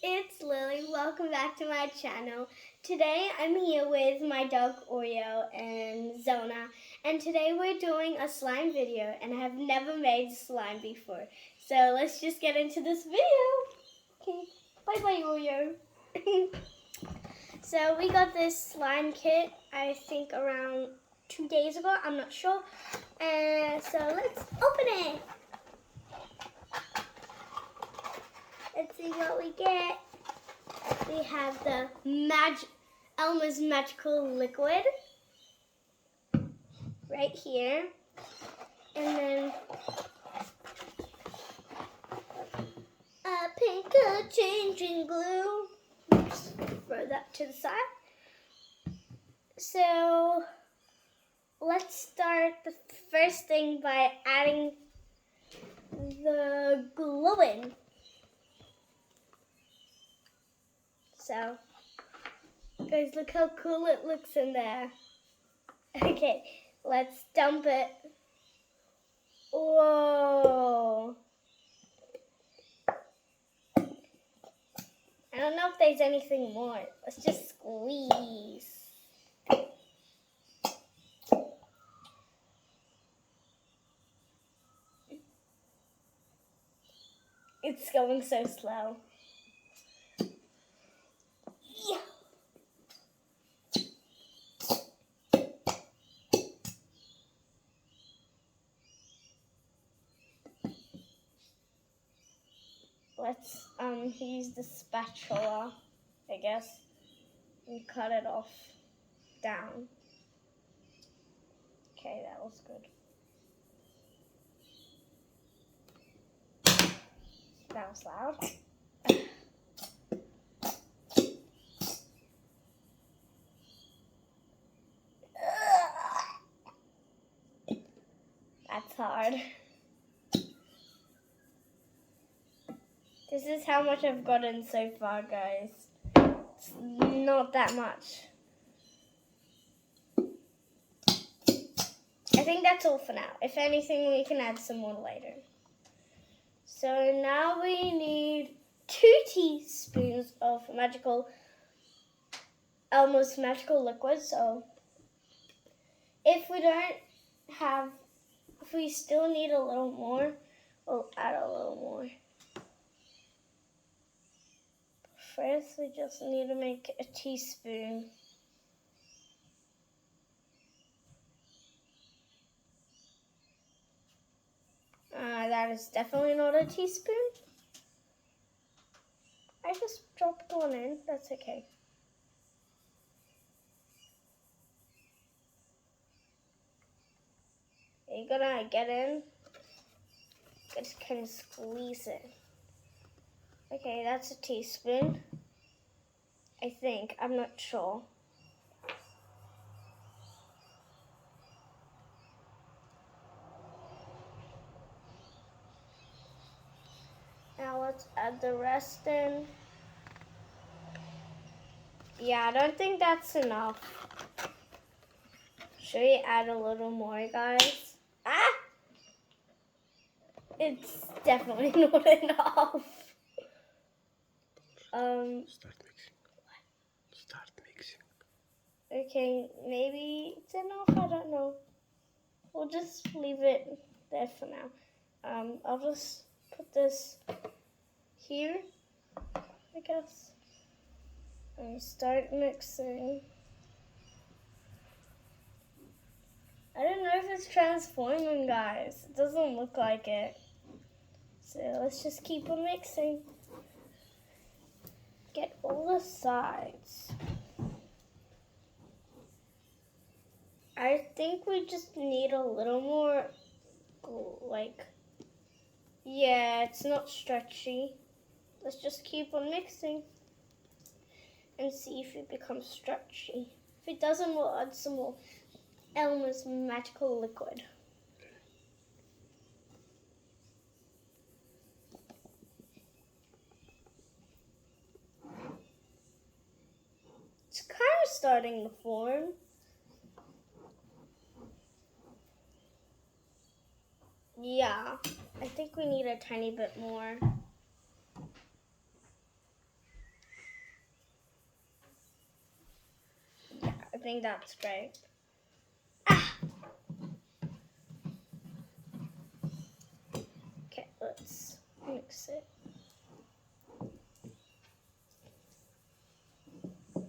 it's Lily. Welcome back to my channel. Today I'm here with my dog Oreo and Zona, and today we're doing a slime video, and I have never made slime before. So let's just get into this video. Okay, bye bye Oreo. So we got this slime kit, I think around 2 days ago, I'm not sure. And so let's open it. Let's see what we get. We have the Elmer's Magical Liquid right here. And then a pink changing glue. Oops, throw that to the side. So let's start the first thing by adding the glue in. So, guys, look how cool it looks in there. Okay, let's dump it. Whoa. I don't know if there's anything more. Let's just squeeze. It's going so slow. Yeah. Let's use the spatula, I guess, and cut it off down. Okay, that was good. That was loud. That's hard. This is how much I've gotten so far, guys. It's not that much. I think that's all for now. If anything, we can add some more later. So now we need 2 teaspoons of Elmer's Magical Liquid. So if we still need a little more, we'll add a little more. First, we just need to make a teaspoon. That is definitely not a teaspoon. I just dropped one in. That's okay. You're gonna get in. Just kind of squeeze it. Okay, that's a teaspoon. I think. I'm not sure. Now let's add the rest in. Yeah, I don't think that's enough. Should we add a little more, guys? Ah! It's definitely not enough. Start mixing. Start mixing. Okay, maybe it's enough. I don't know. We'll just leave it there for now. I'll just put this here, I guess, and start mixing. I don't know if it's transforming, guys. It doesn't look like it. So let's just keep on mixing. Get all the sides. I think we just need a little more, yeah, it's not stretchy. Let's just keep on mixing and see if it becomes stretchy. If it doesn't, we'll add some more Elmer's Magical Liquid. It's kind of starting to form. Yeah, I think we need a tiny bit more. think that's great. Ah! Okay, let's mix it.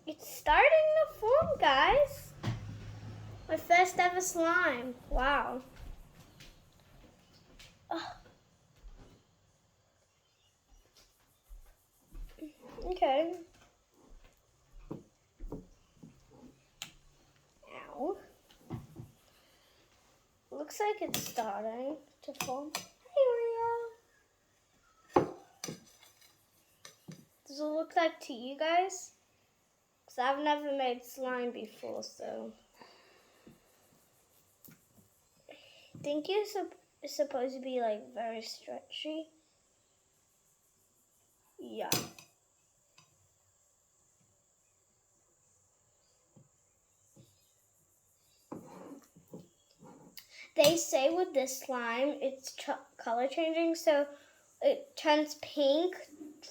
It's starting to form, guys. My first ever slime. Wow. Oh. Okay. Ow. Looks like it's starting to form. Hey, Rio. Does it look like to you guys? Because I've never made slime before, so. I think it's supposed to be like very stretchy. Yeah. They say with this slime, it's color changing, so it turns pink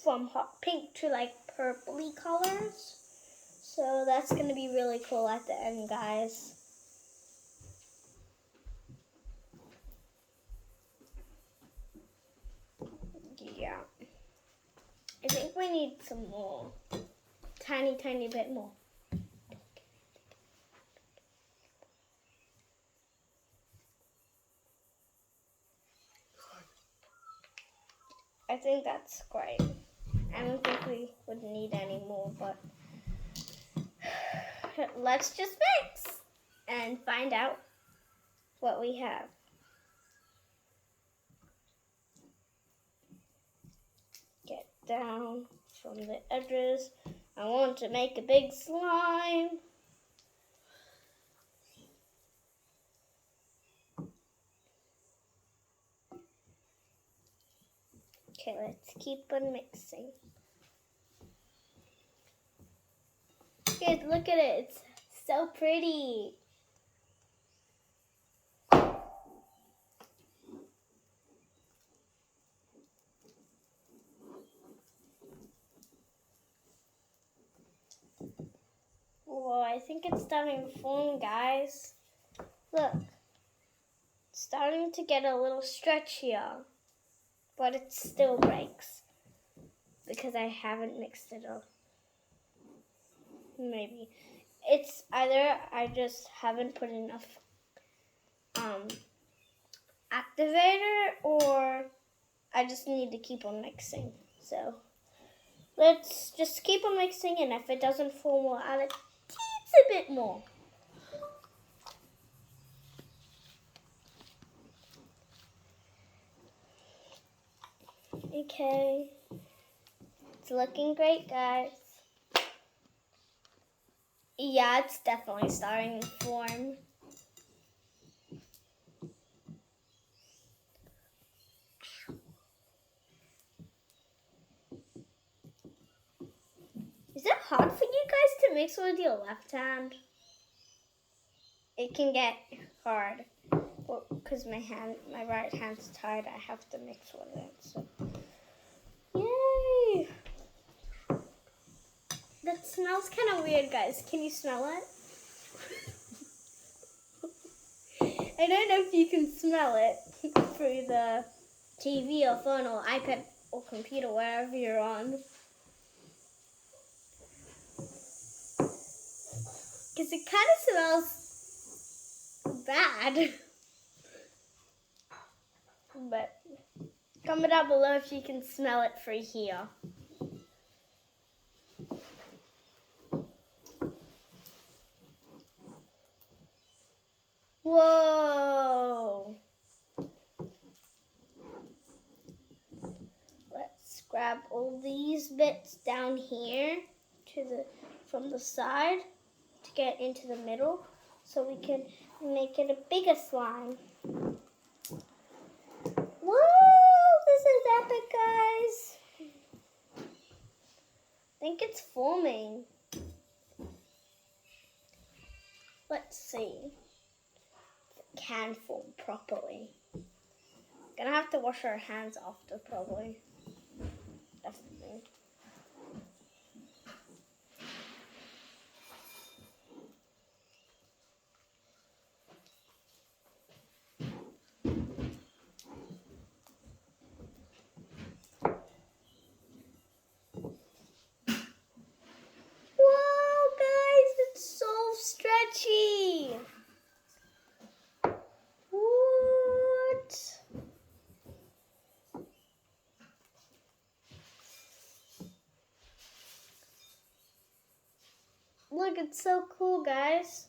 from hot pink to like purpley colors. So that's going to be really cool at the end, guys. Yeah. I think we need some more. Tiny bit more. I think that's great. I don't think we would need any more, but let's just mix and find out what we have. Get down from the edges. I want to make a big slime. Okay, let's keep on mixing. Guys, look at it. It's so pretty. Whoa, I think it's starting to form, guys. Look. It's starting to get a little stretchier, but it still breaks because I haven't mixed it up. Maybe. It's either I just haven't put enough activator, or I just need to keep on mixing. So let's just keep on mixing, and if it doesn't form, we'll add a teensy bit more. Okay. It's looking great, guys. Yeah, it's definitely starting to form. Is it hard for you guys to mix with your left hand? It can get hard because my right hand's tired. I have to mix with it. So, yay! That smells kind of weird, guys. Can you smell it? I don't know if you can smell it through the TV or phone or iPad or computer, wherever you're on. Because it kind of smells bad. But comment down below if you can smell it through here. Whoa! Let's grab all these bits down here from the side to get into the middle, so we can make it a bigger slime. Whoa! This is epic, guys. I think it's forming. Let's see if it can form properly. Gonna have to wash our hands after, probably. Definitely. Look, it's so cool, guys.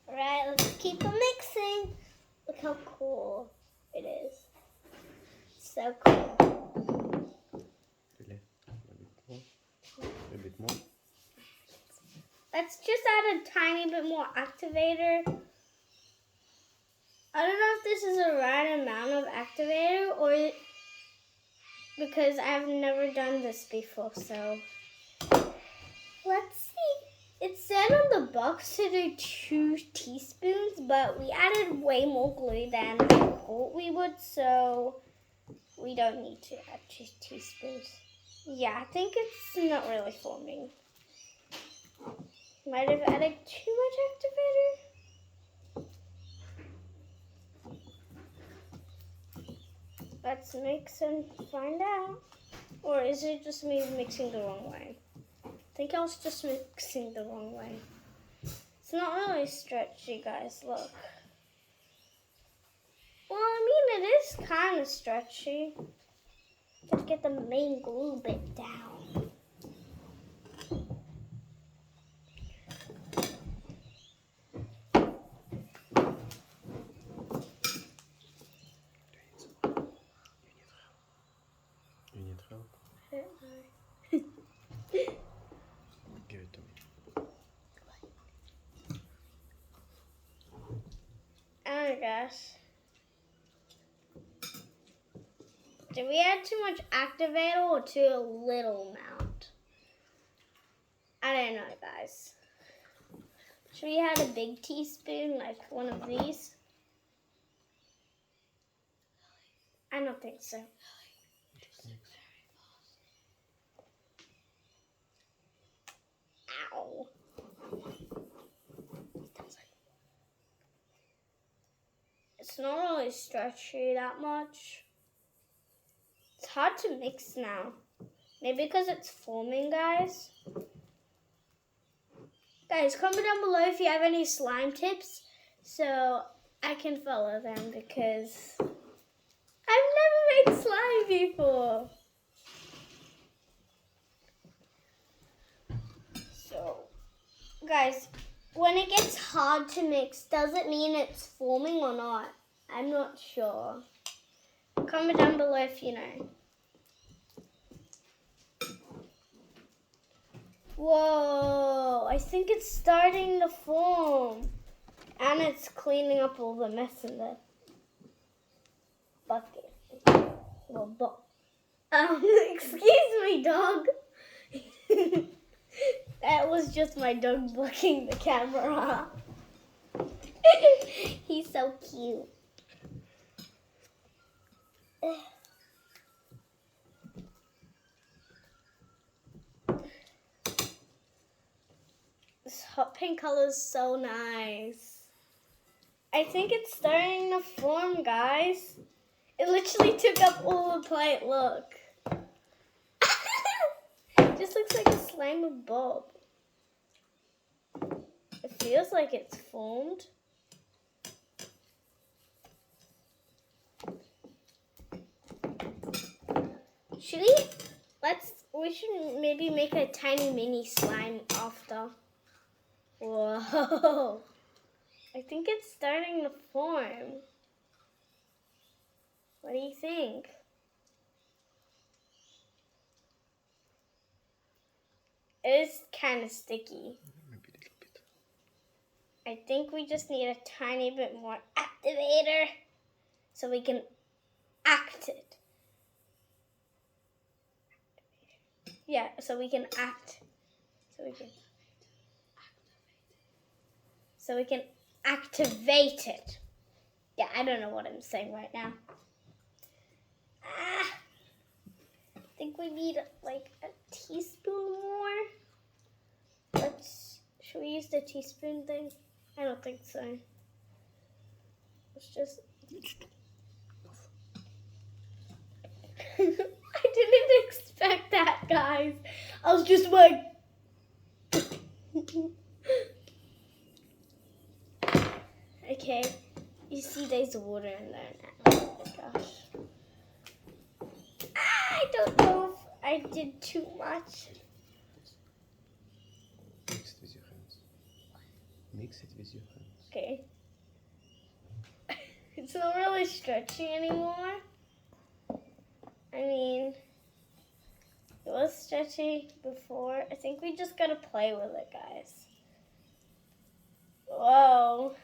Alright, let's keep on mixing. Look how cool it is. So cool. Really? A bit more. Let's just add a tiny bit more activator. I don't know if this is the right amount of activator or because I've never done this before, so let's see. It said on the box to do 2 teaspoons, but we added way more glue than I thought we would, so we don't need to add 2 teaspoons. Yeah, I think it's not really forming. Might have added too much activator. Let's mix and find out. Or is it just me mixing the wrong way? I think I was just mixing the wrong way. It's not really stretchy, guys, look. Well, I mean, it is kind of stretchy. Gotta get the main glue bit down. You need help? Give it to me. I guess. Did we add too much activator or too little amount? I don't know, guys. Should we add a big teaspoon, like one of these? I don't think so. Just mix. Ow. It's not really stretchy that much. It's hard to mix now. Maybe because it's forming, guys. Guys, comment down below if you have any slime tips so I can follow them because I've never made slime before. So, guys, when it gets hard to mix, does it mean it's forming or not? I'm not sure. Comment down below if you know. Whoa, I think it's starting to form. And it's cleaning up all the mess in the bucket. Well, excuse me, dog. That was just my dog blocking the camera. He's so cute. This hot pink color is so nice. I think it's starting to form, guys. It literally took up all the plate, look. Just looks like a slime bob. It feels like it's formed. We should maybe make a tiny mini slime after. Whoa. I think it's starting to form. What do you think? It is kind of sticky. Maybe a little bit. I think we just need a tiny bit more activator so we can act it. Yeah, so we can act. So we can activate it. Yeah, I don't know what I'm saying right now. I think we need like a teaspoon more. Should we use the teaspoon thing? I don't think so. Let's just. I didn't expect that, guys. I was just like. Okay, you see there's water in there now. Oh my gosh. I don't know if I did too much. Mix it with your hands. Mix it with your hands. Okay. It's not really stretchy anymore. I mean, it was stretchy before. I think we just gotta play with it, guys. Whoa.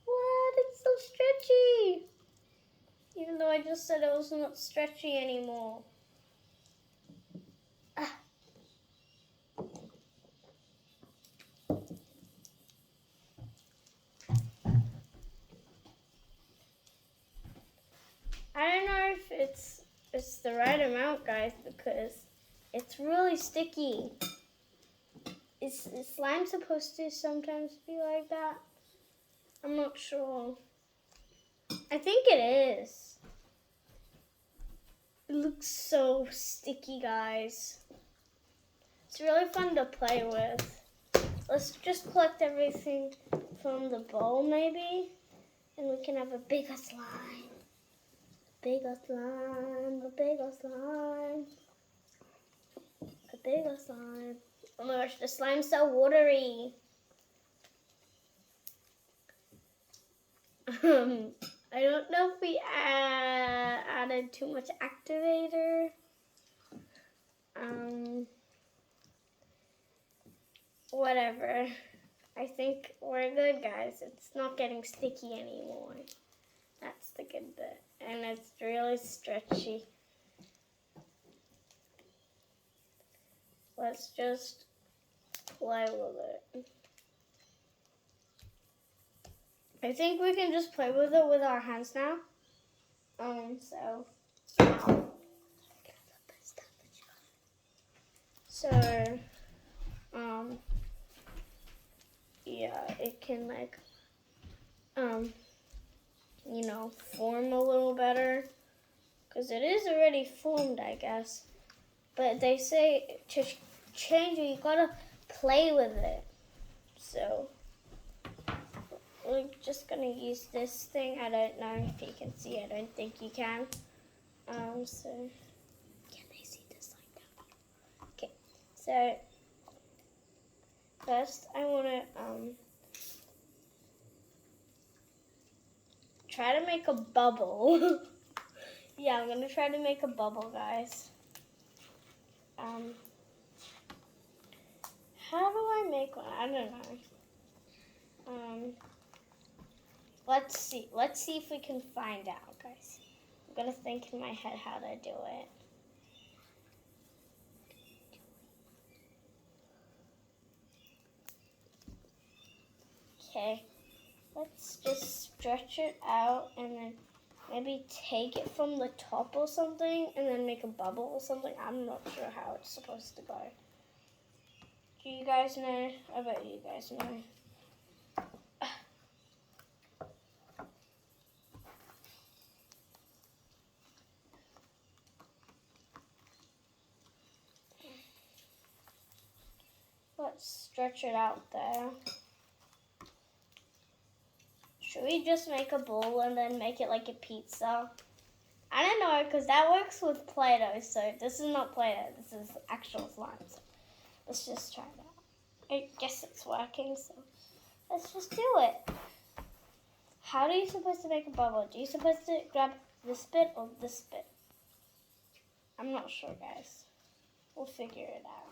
What? It's so stretchy. Even though I just said it was not stretchy anymore. Ah. I don't know if it's the right amount, guys, because it's really sticky. Is slime supposed to sometimes be like that? I'm not sure. I think it is. It looks so sticky, guys. It's really fun to play with. Let's just collect everything from the bowl, maybe, and we can have a bigger slime. Bigger slime, a bigger slime, a bigger slime. Oh my gosh, the slime's so watery. I don't know if we added too much activator. Whatever. I think we're good, guys. It's not getting sticky anymore. That's the good bit. And it's really stretchy. Let's just play with it. I think we can just play with it with our hands now. Yeah, it can like, form a little better. Because it is already formed, I guess. But they say to change it, you gotta play with it. So, we're just gonna use this thing. I don't know if you can see. I don't think you can. So, can they see this like that? Okay. So, first I wanna, try to make a bubble. Yeah, I'm gonna try to make a bubble, guys. How do I make one? I don't know. Let's see. Let's see if we can find out, guys. I'm gonna think in my head how to do it. Okay. Let's just stretch it out and then maybe take it from the top or something and then make a bubble or something. I'm not sure how it's supposed to go. Do you guys know? I bet you guys know. Let's stretch it out there. Should we just make a ball and then make it like a pizza? I don't know, because that works with Play-Doh, so this is not Play-Doh, this is actual slime. So let's just try that. I guess it's working, so let's just do it. How are you supposed to make a bubble? Do you supposed to grab this bit or this bit? I'm not sure, guys. We'll figure it out.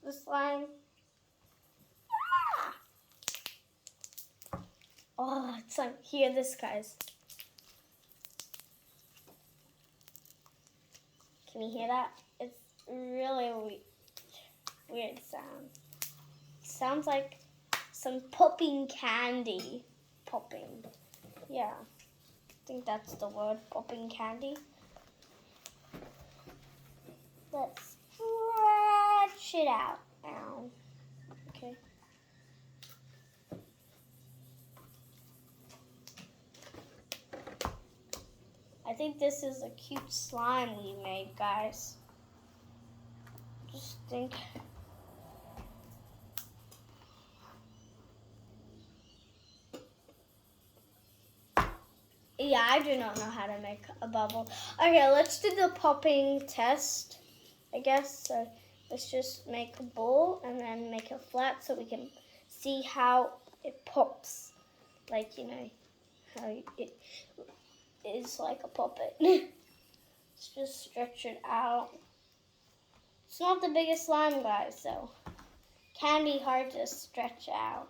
The slime. Oh, it's like, hear this, guys. Can you hear that? It's really weird sound. It sounds like some popping candy. Popping. Yeah. I think that's the word, popping candy. Let's stretch it out now. Okay. I think this is a cute slime we made, guys. Just think. Yeah, I do not know how to make a bubble. Okay, let's do the popping test, I guess. So let's just make a ball and then make it flat so we can see how it pops. Like, you know, how it is like a puppet. Let's just stretch it out. It's not the biggest slime, guys, so can be hard to stretch out.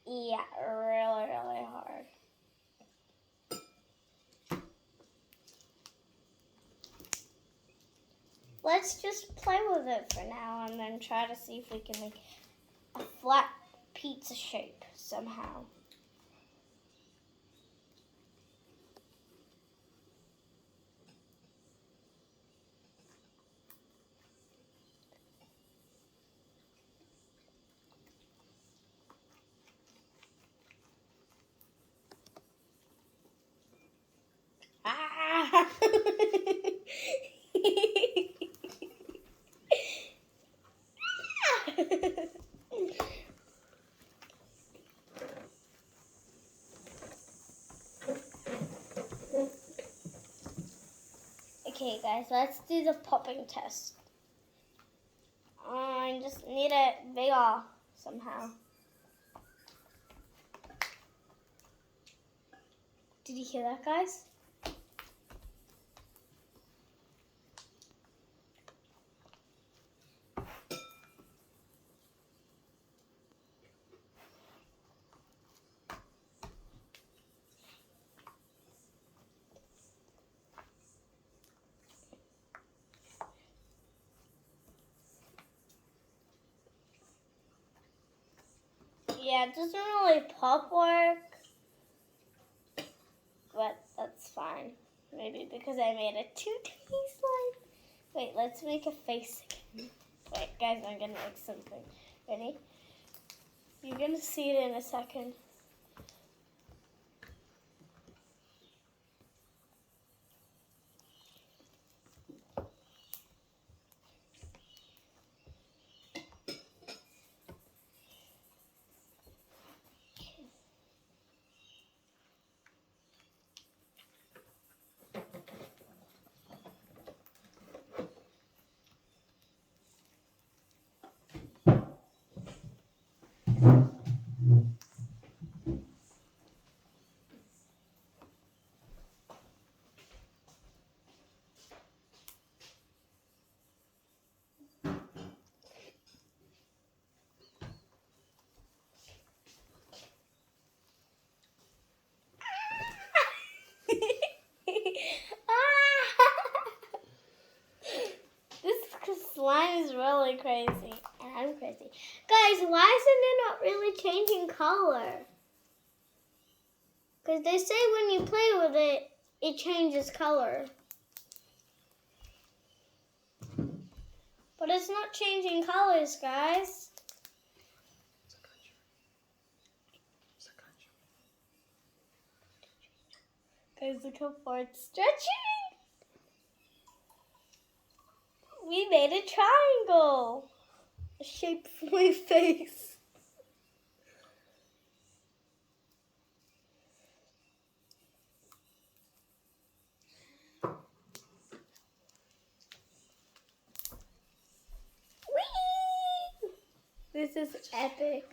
Yeah, really, really hard. Let's just play with it for now and then try to see if we can make a flat pizza shape somehow. Ah! Okay, guys, let's do the popping test. I just need it bigger somehow. Did you hear that, guys? Yeah, it doesn't really pop work, but that's fine. Maybe because I made a too tiny slime. Wait, let's make a face again. Wait, guys, I'm gonna make something. Ready? You're gonna see it in a second. This slime is really crazy. And I'm crazy. Guys, why isn't it not really changing color? Because they say when you play with it, it changes color. But it's not changing colors, guys. Guys, look how far it's stretching. We made a triangle. A shape for my face. Whee! This is epic.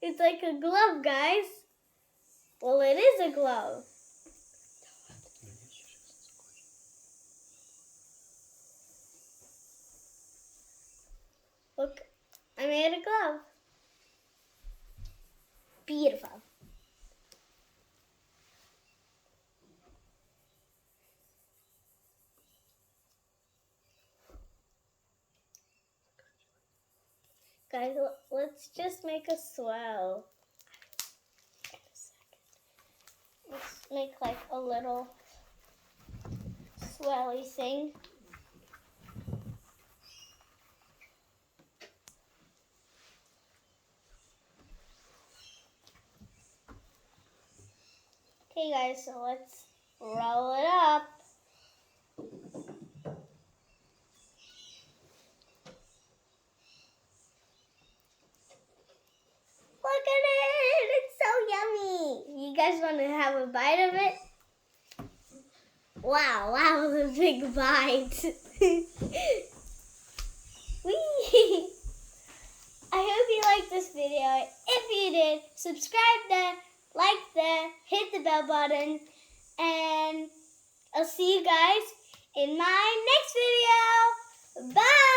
It's like a glove, guys. Well, it is a glove. Look, I made a glove. Beautiful. Guys, let's just make a swell. Let's make like a little swelly thing. Okay guys, so let's roll it up. Look at it! It's so yummy! You guys want to have a bite of it? Wow, that was a big bite. Whee! I hope you liked this video. If you did, subscribe there, like there, hit the bell button, and I'll see you guys in my next video. Bye!